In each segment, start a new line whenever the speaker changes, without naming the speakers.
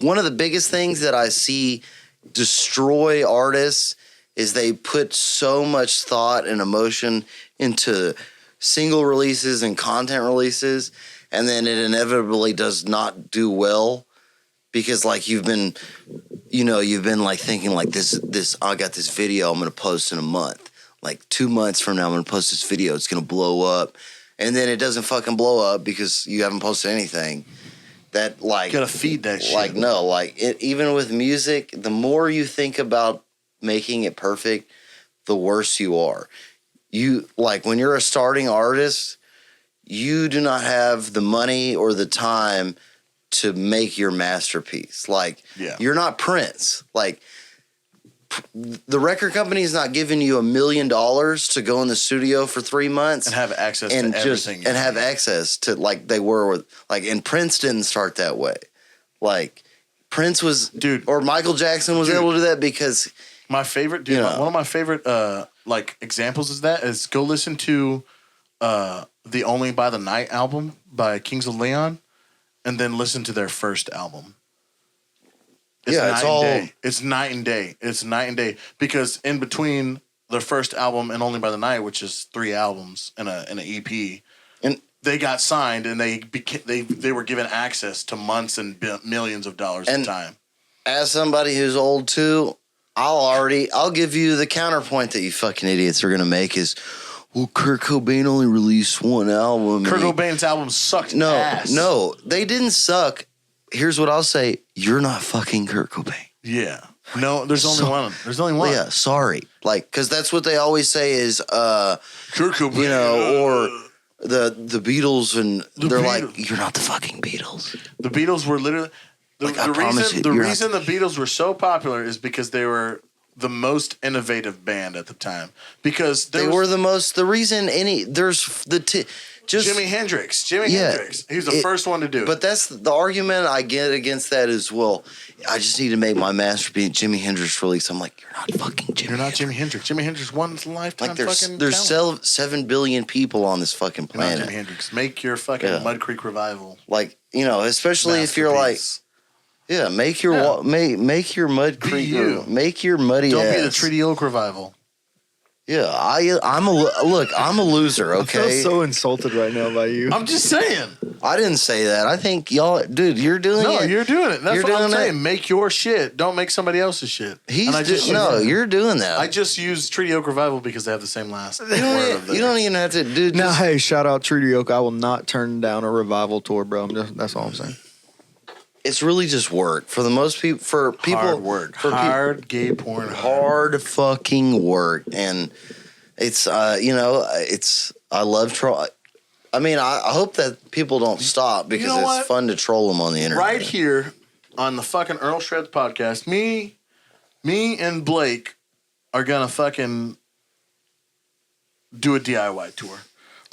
one of the biggest things that I see destroy artists is they put so much thought and emotion into single releases and content releases, and then it inevitably does not do well because like you've been like thinking like this I got this video I'm going to post in a month. Like 2 months from now I'm going to post this video. It's going to blow up. And then it doesn't fucking blow up because you haven't posted anything. That like...
You gotta feed that shit.
Like, no, like even with music, the more you think about making it perfect, the worse you are. You like when you're a starting artist, you do not have the money or the time to make your masterpiece. Like, you're not Prince. Like, the record company is not giving you $1 million to go in the studio for 3 months
and have access to everything,
and have access to like they were with like. And Prince didn't start that way. Like Prince was, or Michael Jackson was able to do that because
my favorite, one of my favorite like examples is go listen to the Only by the Night album by Kings of Leon, and then listen to their first album. It's night and day. It's night and day because in between their first album and Only by the Night, which is 3 albums and an EP, and they got signed and they were given access to months and millions of dollars at a time.
As somebody who's old too, I'll give you the counterpoint that you fucking idiots are gonna make is, well, Kurt Cobain only released 1 album.
Kurt Cobain's album sucked ass.
No, they didn't suck. Here's what I'll say. You're not fucking Kurt Cobain.
Yeah. No, there's only one. There's only one.
Yeah, sorry. Like, because that's what they always say is,
Kurt Cobain.
Or the Beatles, and they're like, you're not the fucking Beatles.
The Beatles were literally... The reason the Beatles were so popular is because they were the most innovative band at the time. Because
were the most... The reason
Jimi Hendrix. Hendrix. He was the first one to do it.
But that's the argument I get against that is, well, I just need to make my masterpiece Jimi Hendrix release. I'm like, you're not fucking Jimi Hendrix.
You're not Jimi Hendrix. Jimi Hendrix won lifetime
like
fucking
there's
talent.
7 billion people on this fucking planet.
You're not Jimi Hendrix. Make your fucking Mud Creek Revival.
Like, especially if you're like... Yeah, make your Mud Creek... Make your muddy
Don't
ass.
be the Treaty Oak Revival.
Yeah, I'm a loser, okay?
I feel so insulted right now by you.
I'm just saying.
I didn't say that. I think y'all, dude, you're doing it.
No, you're doing it. That's what I'm saying. Make your shit. Don't make somebody else's shit.
You're doing that.
I just use Treaty Oak Revival because they have the same last.
You don't even have to, dude.
Now, hey, shout out Treaty Oak. I will not turn down a revival tour, bro. That's all I'm saying.
It's really just work for the most people. For people,
hard work, hard gay porn,
hard fucking work, and it's it's. I love troll. I mean, I hope that people don't stop because it's fun to troll them on the internet.
Right here on the fucking Earlshreds podcast, me and Blake are gonna fucking do a DIY tour.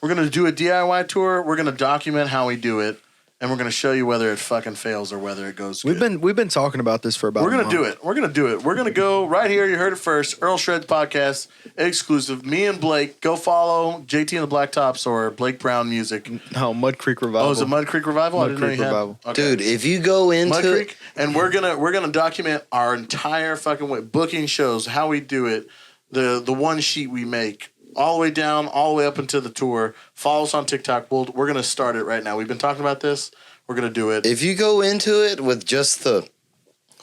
We're gonna do a DIY tour. We're gonna document how we do it. And we're going to show you whether it fucking fails or whether it goes good.
We've been talking about this for about
We're going to do it. We're going to do it. We're going to go right here. You heard it first. Earlshreds podcast, exclusive. Me and Blake. Go follow JT and the Blacktops or Blake Brown Music.
No, Mud Creek Revival.
Oh, is it Mud Creek Revival?
Mud Creek Revival.
Okay.
Dude, if you go into
Mud Creek, and we're gonna document our entire fucking way, booking shows, how we do it, the one sheet we make. All the way down, all the way up into the tour. Follow us on TikTok. We're going to start it right now. We've been talking about this. We're going to do it.
If you go into it with just the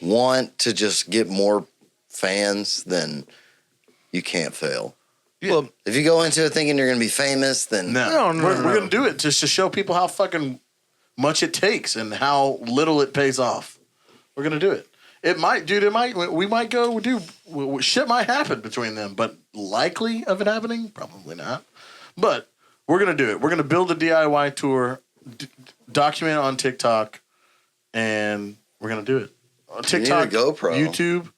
want to just get more fans, then you can't fail. Yeah. Well, if you go into it thinking you're going to be famous, then...
No. We're going to do it just to show people how fucking much it takes and how little it pays off. We're going to do it. We might go, shit might happen between them, but likely of it happening? Probably not. But we're going to do it. We're going to build a DIY tour, document it on TikTok, and we're going to do it. On TikTok,
GoPro.
YouTube.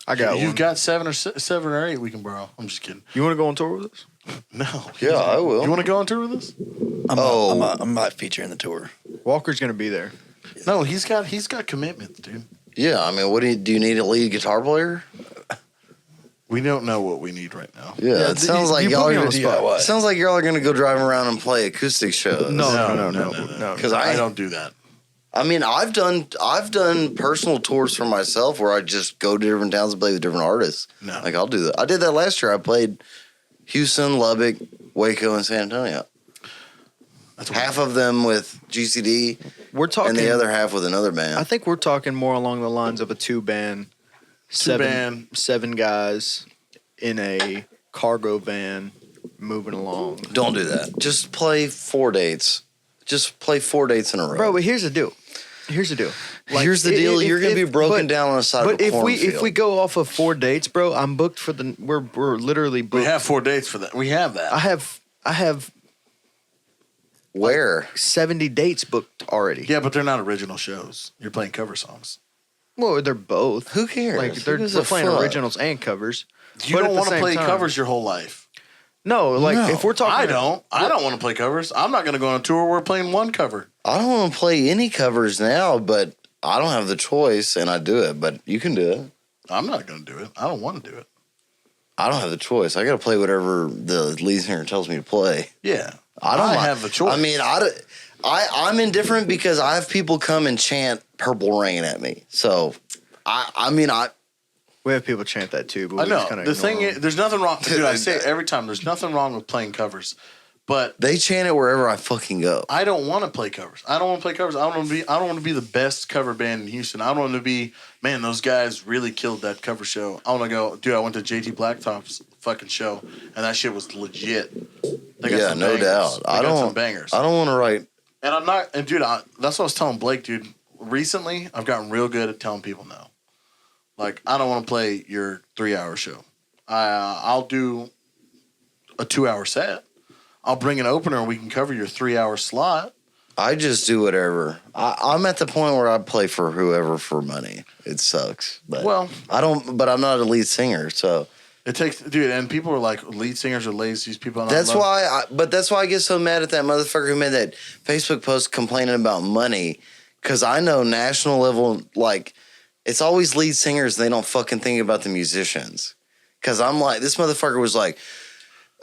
I got one.
You've got 7 or 8 we can borrow. I'm just kidding.
You want to go on tour with us?
No.
Yeah, I will.
You want to go on tour with us?
I'm not featuring the tour.
Walker's going to be there.
No, he's got commitments, dude.
Yeah, I mean, do you need a lead guitar player?
We don't know what we need right now.
Yeah, it sounds like y'all are
DIY.
Sounds like y'all are going to go drive around and play acoustic shows.
No. Because I don't do that.
I mean, I've done personal tours for myself where I just go to different towns and play with different artists.
No.
Like I'll do that. I did that last year. I played Houston, Lubbock, Waco, and San Antonio.
That's
half of them with GCD,
We're talking,
and the other half with another band.
I think we're talking more along the lines of a two-band, seven guys in a cargo van moving along.
Don't do that. Just play 4 dates. Just play 4 dates in a row.
Bro, but here's the deal. Here's the deal.
Here's the deal. You're gonna be broken down on the side of a cornfield.
But if we go off of 4 dates, bro, I'm booked for the. We're literally booked.
We have 4 dates for that. We have that.
I have
where?
like 70 dates booked already.
Yeah, but they're not original shows. You're playing cover songs.
Well, they're both.
Who cares?
Like
Who gives
we're
a
playing
fuck?
originals and covers.
You
But at
don't
the
want to
same
play
time-
covers your whole life.
No, like
No,
if we're talking,
I don't. I don't want to play covers. I'm not going to go on a tour where we're playing one cover.
I don't want to play any covers now, but I don't have the choice, and I do it. But you can do it.
I'm not going to do it. I don't want to do it.
I don't have the choice. I got to play whatever the lead singer tells me to play.
Yeah.
I don't
have the choice.
I mean, I'm indifferent because I have people come and chant "Purple Rain" at me. So,
we have people chant that too. But
I
we
know.
just kinda
The
ignore
thing
them.
is, there's nothing wrong. Dude, I say it every time. There's nothing wrong with playing covers. But
they chant it wherever I fucking go.
I don't want to play covers. I don't want to play covers. I don't want to be the best cover band in Houston. I don't want to be, man, those guys really killed that cover show. I want to go, dude, I went to JT Blacktop's fucking show, and that shit was legit. They got some
no
bangers.
doubt.
They got some bangers.
I don't want to write.
And I'm not, and dude, that's what I was telling Blake, dude. Recently, I've gotten real good at telling people no. Like, I don't want to play your 3-hour show. I'll do a 2-hour set. I'll bring an opener and we can cover your 3-hour slot.
I just do whatever. I'm at the point where I play for whoever for money. It sucks, but I don't. But I'm not a lead singer, so
it takes, dude. And people are like, lead singers are lazy. These people.
That's why. That's why I get so mad at that motherfucker who made that Facebook post complaining about money. Because I know national level, like it's always lead singers. They don't fucking think about the musicians. Because I'm like, this motherfucker was like,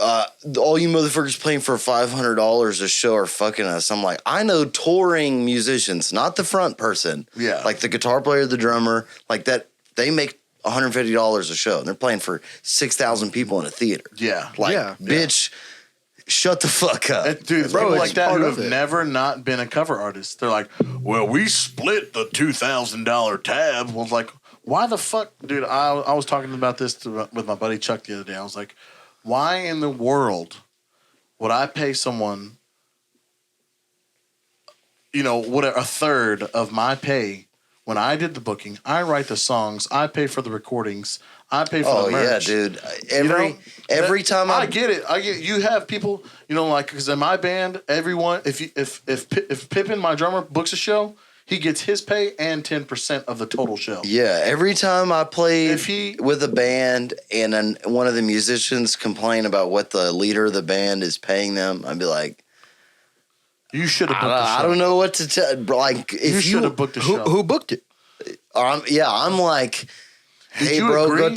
all you motherfuckers playing for $500 a show are fucking us. I'm like, I know touring musicians, not the front person.
Yeah.
Like the guitar player, the drummer, like that. They make $150 a show, and they're playing for 6,000 people in a theater.
Yeah.
Like, bitch, shut the fuck up.
Dude,
Bro,
people
it's
like that
part
who
of
have
it.
never not been a cover artist. They're like, well, we split the $2,000 tab. Well, like, why the fuck? Dude, I was talking about this with my buddy Chuck the other day. I was like, why in the world would I pay someone, a third of my pay when I did the booking? I write the songs. I pay for the recordings. I pay for the merch.
Yeah, dude.
Every
time
I get it. You have people, like, because in my band, everyone, if Pippin, my drummer, books a show, he gets his pay and 10% of the total show.
Yeah, every time I play with a band and then one of the musicians complain about what the leader of the band is paying them, I'd be like,
you should have booked the show.
I don't know what to tell. Like, if
you should have booked the show.
Who booked it?
I'm like, hey,
you
bro,
agree?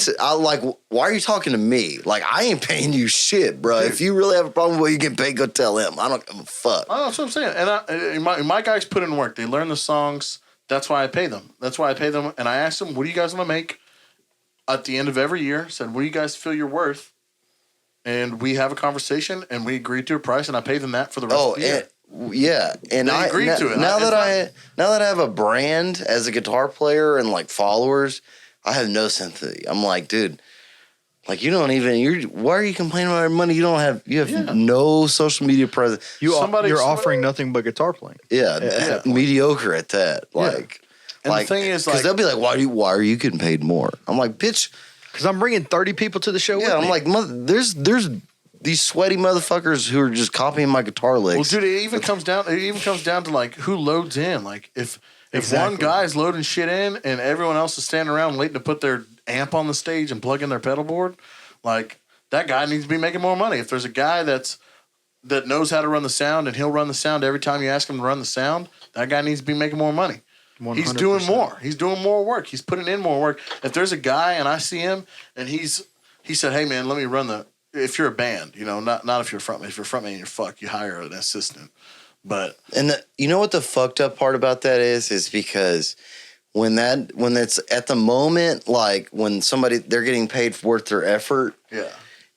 why are you talking to me? Like, I ain't paying you shit, bro. If you really have a problem with what you get paid, go tell him. I don't give a fuck.
Oh, that's what I'm saying. And my guys put in work. They learn the songs. That's why I pay them. And I asked them, what do you guys want to make at the end of every year? Said, what do you guys feel you're worth? And we have a conversation, and we agreed to a price, and I pay them that for the rest of the year.
Yeah, and
They agreed to it.
Now that I have a brand as a guitar player and like followers, I have no sympathy. I'm like, dude, like you don't even. Why are you complaining about money? You have no social media presence.
You're offering nothing but guitar playing.
Yeah, mediocre at that. Like,
and the thing is,
because they'll be like, why are you getting paid more? I'm like, bitch,
because I'm bringing 30 people to the show.
Yeah,
with me.
I'm like, there's these sweaty motherfuckers who are just copying my guitar licks.
Well, dude, it even comes down to like who loads in. Like if
Exactly.
one guy's loading shit in and everyone else is standing around waiting to put their amp on the stage and plug in their pedal board, like that guy needs to be making more money. If there's a guy that knows how to run the sound and he'll run the sound every time you ask him to run the sound, that guy needs to be making more money.
100%.
He's doing more. He's doing more work. He's putting in more work. If there's a guy and I see him and he said, hey man, let me run if you're a band, not if you're a frontman. If you're a frontman, you're fucked. You hire an assistant. But
you know what the fucked up part about that is because when that's at the moment, like when they're getting paid worth their effort.
Yeah.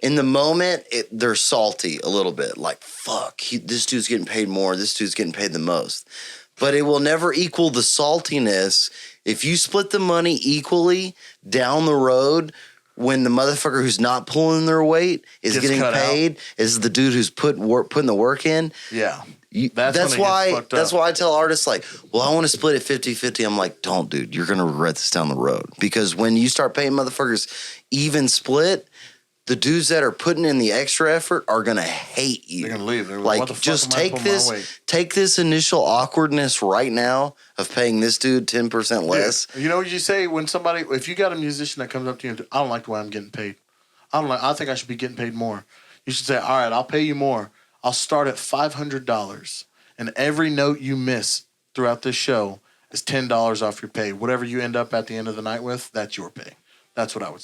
In the moment, they're salty a little bit. Like, fuck, this dude's getting paid more. This dude's getting paid the most. But it will never equal the saltiness. If you split the money equally down the road, when the motherfucker who's not pulling their weight is getting paid, is the dude who's putting the work in.
Yeah.
That's why I tell artists, like, well, I want to split it 50-50. I'm like, don't, dude. You're going to regret this down the road. Because when you start paying motherfuckers even split, the dudes that are putting in the extra effort are gonna hate you.
They're gonna leave. They're
like, just take this initial awkwardness right now of paying this dude 10% less.
Dude, you know what you say when if you got a musician that comes up to you and I don't like the way I'm getting paid. I think I should be getting paid more. You should say, all right, I'll pay you more. I'll start at $500, and every note you miss throughout this show is $10 off your pay. Whatever you end up at the end of the night with, that's your pay. That's what I would say.